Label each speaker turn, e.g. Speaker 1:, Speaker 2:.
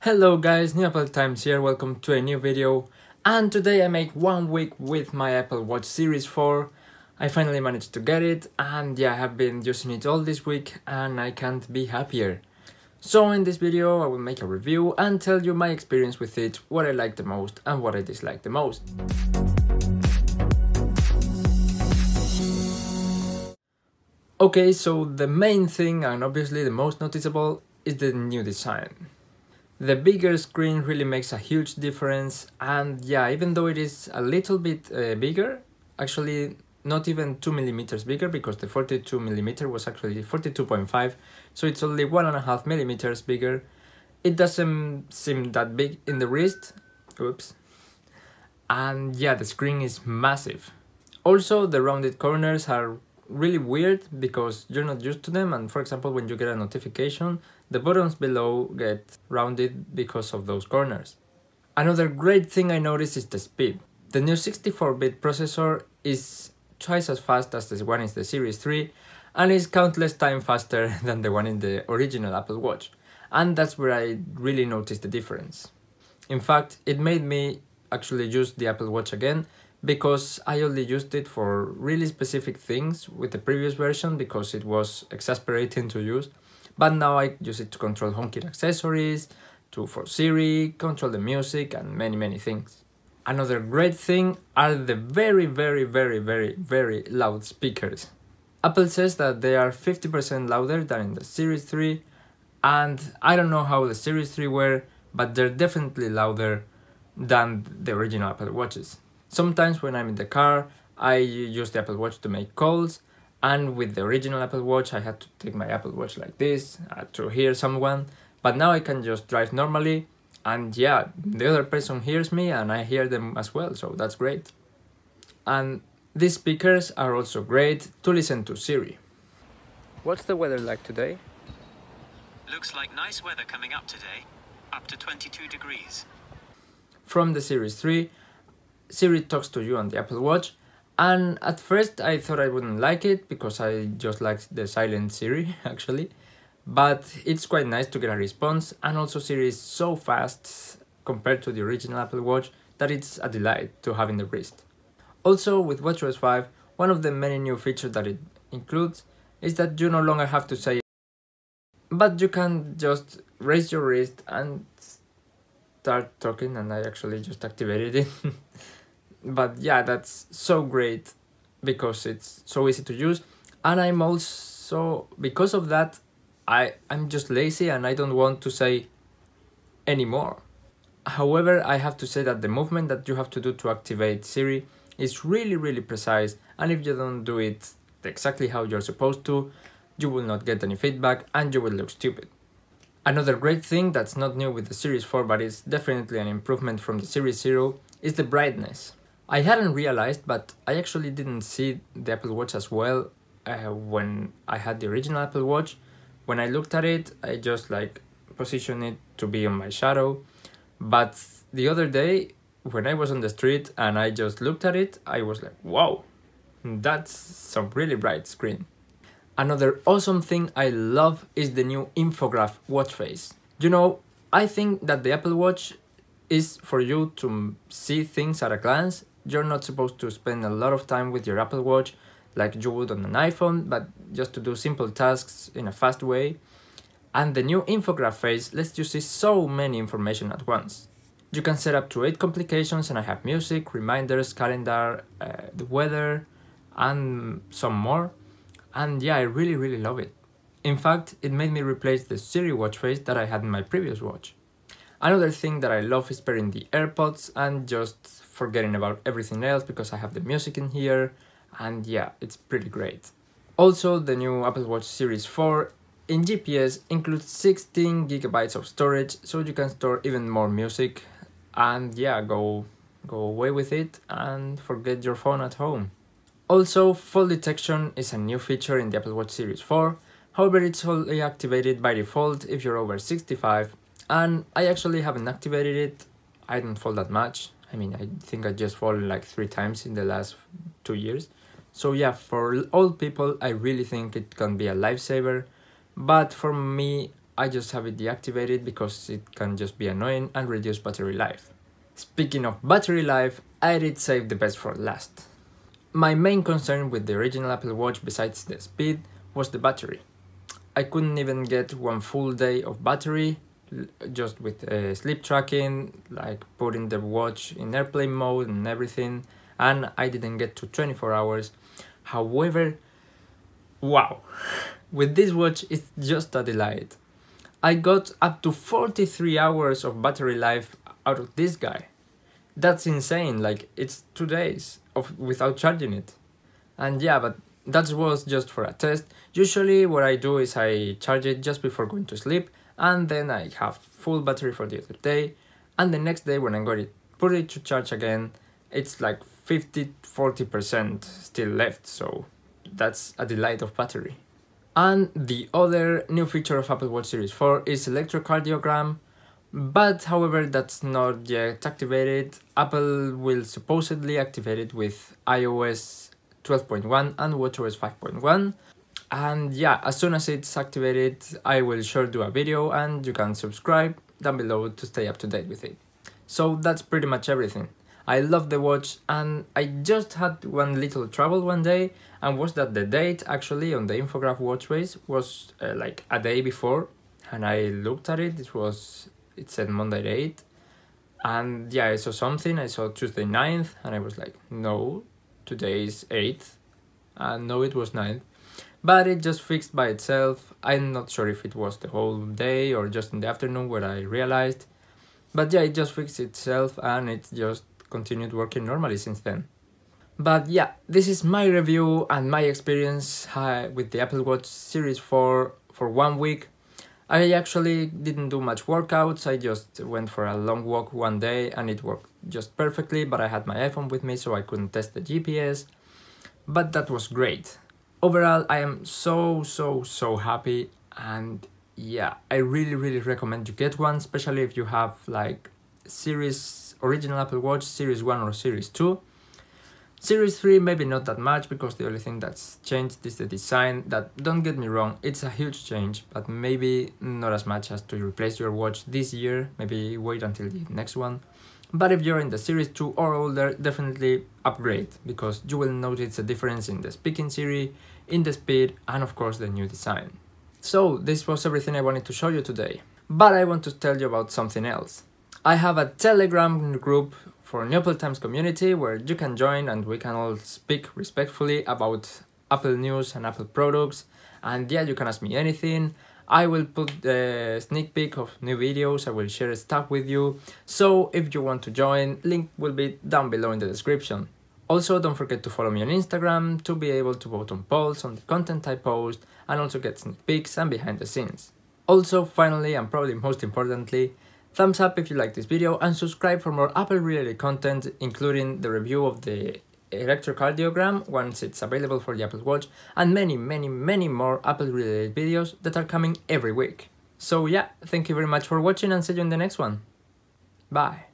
Speaker 1: Hello guys, New Apple Times here, welcome to a new video. And today I make 1 week with my Apple Watch Series 4. I finally managed to get it, and yeah, I have been using it all this week and I can't be happier. So in this video I will make a review and tell you my experience with it, what I like the most and what I dislike the most. Okay, so the main thing, and obviously the most noticeable, is the new design. The bigger screen really makes a huge difference, and yeah, even though it is a little bit bigger, actually not even 2mm bigger, because the 42mm was actually 42.5, so it's only 1.5mm bigger. It doesn't seem that big in the wrist, oops, and yeah, the screen is massive. Also, the rounded corners are really weird because you're not used to them, and for example, when you get a notification, the buttons below get rounded because of those corners. Another great thing I noticed is the speed. The new 64-bit processor is twice as fast as the one in the Series 3 and is countless times faster than the one in the original Apple Watch, and that's where I really noticed the difference. In fact, it made me actually use the Apple Watch again, because I only used it for really specific things with the previous version because it was exasperating to use, but now I use it to control HomeKit accessories, for Siri, control the music, and many things. Another great thing are the very loud speakers. Apple says that they are 50% louder than in the Series 3, and I don't know how the Series 3 were, but they're definitely louder than the original Apple Watches. Sometimes when I'm in the car, I use the Apple Watch to make calls, and with the original Apple Watch I had to take my Apple Watch like this to hear someone, but now I can just drive normally, and yeah, the other person hears me and I hear them as well, so that's great. And these speakers are also great to listen to Siri. What's the weather like today?
Speaker 2: Looks like nice weather coming up today, up to 22 degrees.
Speaker 1: From the Series 3, Siri talks to you on the Apple Watch, and at first I thought I wouldn't like it because I just like the silent Siri actually, but it's quite nice to get a response, and also Siri is so fast compared to the original Apple Watch that it's a delight to have in the wrist. Also, with WatchOS 5, one of the many new features that it includes is that you no longer have to say, but you can just raise your wrist and start talking, and I actually just activated it. But yeah, that's so great because it's so easy to use, and I'm also, because of that, I'm just lazy and I don't want to say anymore. However, I have to say that the movement that you have to do to activate Siri is really precise, and if you don't do it exactly how you're supposed to, you will not get any feedback and you will look stupid. Another great thing that's not new with the Series 4, but is definitely an improvement from the Series 0, is the brightness. I hadn't realized, but I actually didn't see the Apple Watch as well when I had the original Apple Watch. When I looked at it, I just positioned it to be on my shadow. But the other day, when I was on the street and I just looked at it, I was like, wow, that's some really bright screen. Another awesome thing I love is the new infograph watch face. You know, I think that the Apple Watch is for you to see things at a glance. You're not supposed to spend a lot of time with your Apple Watch like you would on an iPhone, but just to do simple tasks in a fast way. And the new infograph face lets you see so many information at once. You can set up to 8 complications, and I have music, reminders, calendar, the weather, and some more. And yeah, I really love it. In fact, it made me replace the Siri watch face that I had in my previous watch. Another thing that I love is pairing the AirPods and just forgetting about everything else because I have the music in here, and yeah, it's pretty great. Also, the new Apple Watch Series 4 in GPS includes 16 GB of storage, so you can store even more music, and yeah, go away with it and forget your phone at home. Also, fall detection is a new feature in the Apple Watch Series 4, however it's only activated by default if you're over 65, and I actually haven't activated it. I don't fall that much. I mean, I think I just fall like 3 times in the last 2 years. So yeah, for old people, I really think it can be a lifesaver, but for me, I just have it deactivated because it can just be annoying and reduce battery life. Speaking of battery life, I did save the best for last. My main concern with the original Apple Watch, besides the speed, was the battery. I couldn't even get one full day of battery, just with sleep tracking, like putting the watch in airplane mode and everything, and I didn't get to 24 hours. However, wow, with this watch it's just a delight. I got up to 43 hours of battery life out of this guy. That's insane, like it's 2 days without charging it. And yeah, but that was just for a test. Usually what I do is I charge it just before going to sleep, and then I have full battery for the other day, and the next day when I'm going to put it to charge again, it's like 50–40% still left, so that's a delight of battery. And the other new feature of Apple Watch Series 4 is electrocardiogram, but however that's not yet activated. Apple will supposedly activate it with iOS 12.1 and watchOS 5.1. And yeah, as soon as it's activated, I will sure do a video and you can subscribe down below to stay up to date with it. So that's pretty much everything. I love the watch, and I just had one little trouble one day, and was that the date actually on the Infograph watch race was like a day before, and I looked at it, it said Monday 8th, and yeah, I saw something, I saw Tuesday 9th, and I was like, no, today is 8th, and no, it was 9th. But it just fixed by itself. I'm not sure if it was the whole day or just in the afternoon where I realized. But yeah, it just fixed itself and it just continued working normally since then. But yeah, this is my review and my experience with the Apple Watch Series 4 for 1 week. I actually didn't do much workouts, I just went for a long walk one day and it worked just perfectly, but I had my iPhone with me so I couldn't test the GPS. But that was great. Overall, I am so happy, and yeah, I really recommend you get one, especially if you have like original Apple Watch Series 1 or Series 2. Series 3 maybe not that much, because the only thing that's changed is the design. That, don't get me wrong, it's a huge change, but maybe not as much as to replace your watch this year, maybe wait until the next one. But if you're in the Series 2 or older, definitely upgrade, because you will notice a difference in the speaking Siri, in the speed, and of course the new design. So this was everything I wanted to show you today. But I want to tell you about something else. I have a Telegram group for Neopel Times community where you can join and we can all speak respectfully about Apple news and Apple products. And yeah, you can ask me anything. I will put the sneak peek of new videos, I will share stuff with you, so if you want to join, link will be down below in the description. Also, don't forget to follow me on Instagram to be able to vote on polls on the content I post and also get sneak peeks and behind the scenes. Also, finally and probably most importantly, thumbs up if you like this video and subscribe for more Apple related content, including the review of the electrocardiogram once it's available for the Apple Watch, and many more Apple related videos that are coming every week. So yeah, thank you very much for watching and see you in the next one. Bye.